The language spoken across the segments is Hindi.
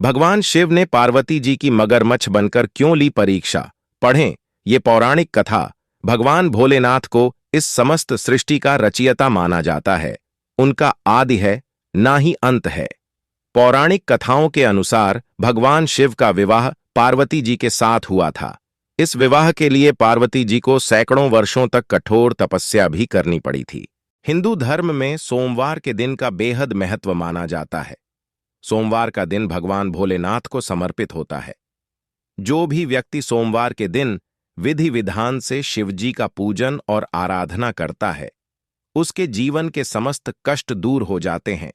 भगवान शिव ने पार्वती जी की मगरमच्छ बनकर क्यों ली परीक्षा? पढ़ें ये पौराणिक कथा। भगवान भोलेनाथ को इस समस्त सृष्टि का रचयिता माना जाता है। उनका आदि है, ना ही अंत है। पौराणिक कथाओं के अनुसार भगवान शिव का विवाह पार्वती जी के साथ हुआ था। इस विवाह के लिए पार्वती जी को सैकड़ों वर्षों तक कठोर तपस्या भी करनी पड़ी थी। हिंदू धर्म में सोमवार के दिन का बेहद महत्व माना जाता है। सोमवार का दिन भगवान भोलेनाथ को समर्पित होता है। जो भी व्यक्ति सोमवार के दिन विधि विधान से शिवजी का पूजन और आराधना करता है, उसके जीवन के समस्त कष्ट दूर हो जाते हैं।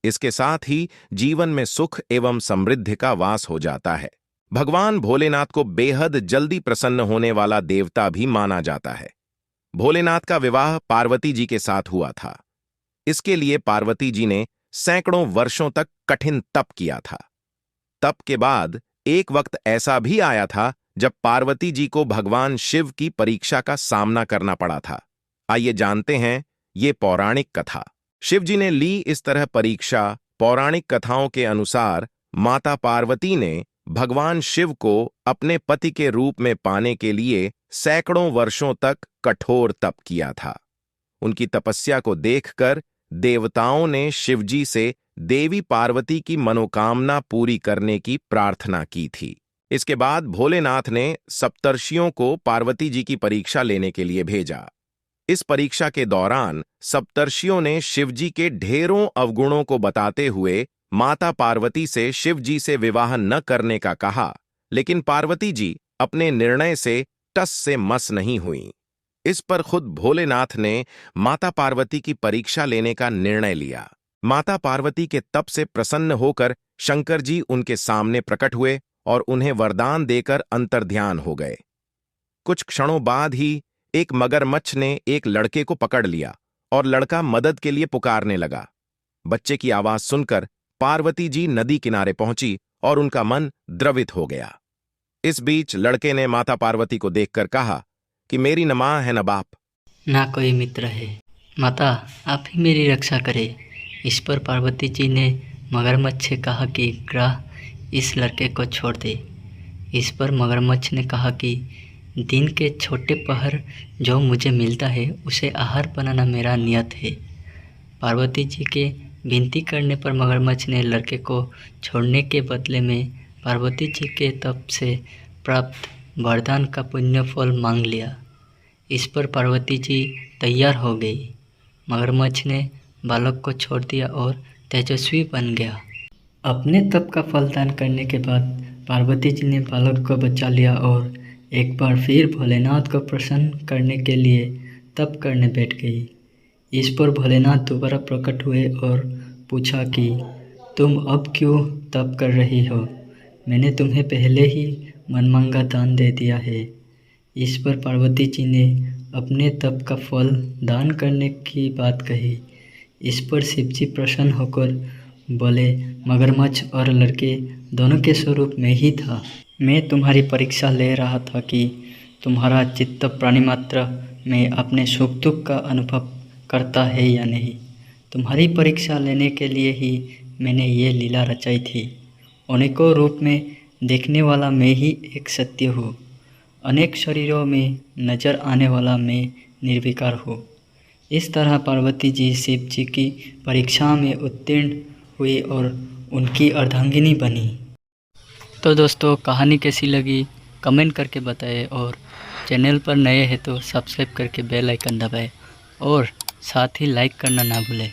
इसके साथ ही जीवन में सुख एवं समृद्धि का वास हो जाता है। भगवान भोलेनाथ को बेहद जल्दी प्रसन्न होने वाला देवता भी माना जाता है। भोलेनाथ का विवाह पार्वती जी के साथ हुआ था। इसके लिए पार्वती जी ने सैकड़ों वर्षों तक कठिन तप किया था। तप के बाद एक वक्त ऐसा भी आया था जब पार्वती जी को भगवान शिव की परीक्षा का सामना करना पड़ा था। आइए जानते हैं ये पौराणिक कथा। शिव जी ने ली इस तरह परीक्षा। पौराणिक कथाओं के अनुसार माता पार्वती ने भगवान शिव को अपने पति के रूप में पाने के लिए सैकड़ों वर्षों तक कठोर तप किया था। उनकी तपस्या को देखकर देवताओं ने शिवजी से देवी पार्वती की मनोकामना पूरी करने की प्रार्थना की थी। इसके बाद भोलेनाथ ने सप्तर्षियों को पार्वती जी की परीक्षा लेने के लिए भेजा। इस परीक्षा के दौरान सप्तर्षियों ने शिवजी के ढेरों अवगुणों को बताते हुए माता पार्वती से शिवजी से विवाह न करने का कहा, लेकिन पार्वती जी अपने निर्णय से टस से मस नहीं हुईं। इस पर खुद भोलेनाथ ने माता पार्वती की परीक्षा लेने का निर्णय लिया। माता पार्वती के तप से प्रसन्न होकर शंकर जी उनके सामने प्रकट हुए और उन्हें वरदान देकर अंतर्ध्यान हो गए। कुछ क्षणों बाद ही एक मगरमच्छ ने एक लड़के को पकड़ लिया और लड़का मदद के लिए पुकारने लगा। बच्चे की आवाज सुनकर पार्वती जी नदी किनारे पहुंची और उनका मन द्रवित हो गया। इस बीच लड़के ने माता पार्वती को देखकर कहा कि मेरी न मां है न बाप, ना कोई मित्र है। माता, आप ही मेरी रक्षा करें। इस पर पार्वती जी ने मगरमच्छ से कहा कि ग्रह इस लड़के को छोड़ दे। इस पर मगरमच्छ ने कहा कि दिन के छोटे पहर जो मुझे मिलता है उसे आहार बनाना मेरा नियत है। पार्वती जी के विनती करने पर मगरमच्छ ने लड़के को छोड़ने के बदले में पार्वती जी के तप से प्राप्त वरदान का पुण्य फल मांग लिया। इस पर पार्वती जी तैयार हो गई। मगरमच्छ ने बालक को छोड़ दिया और तेजस्वी बन गया। अपने तप का फलदान करने के बाद पार्वती जी ने बालक को बचा लिया और एक बार फिर भोलेनाथ को प्रसन्न करने के लिए तप करने बैठ गई। इस पर भोलेनाथ दोबारा प्रकट हुए और पूछा कि तुम अब क्यों तप कर रही हो? मैंने तुम्हें पहले ही मनमांगा दान दे दिया है। इस पर पार्वती जी ने अपने तप का फल दान करने की बात कही। इस पर शिवजी प्रसन्न होकर बोले, मगरमच्छ और लड़के दोनों के स्वरूप में ही था। मैं तुम्हारी परीक्षा ले रहा था कि तुम्हारा चित्त प्राणी मात्र में अपने सुख दुख का अनुभव करता है या नहीं। तुम्हारी परीक्षा लेने के लिए ही मैंने ये लीला रचाई थी। अनेकों रूप में देखने वाला मैं ही एक सत्य हूँ। अनेक शरीरों में नजर आने वाला मैं निर्विकार हूँ। इस तरह पार्वती जी शिव जी की परीक्षा में उत्तीर्ण हुई और उनकी अर्धांगिनी बनी। तो दोस्तों, कहानी कैसी लगी कमेंट करके बताएं और चैनल पर नए हैं तो सब्सक्राइब करके बेल आइकन दबाएं और साथ ही लाइक करना ना भूलें।